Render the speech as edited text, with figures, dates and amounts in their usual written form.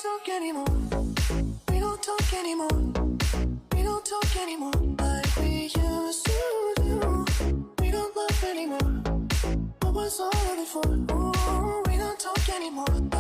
talk anymore. We don't talk anymore. We don't talk anymore like we used to do. We don't love anymore. What was all of it for? Ooh, we don't talk anymore.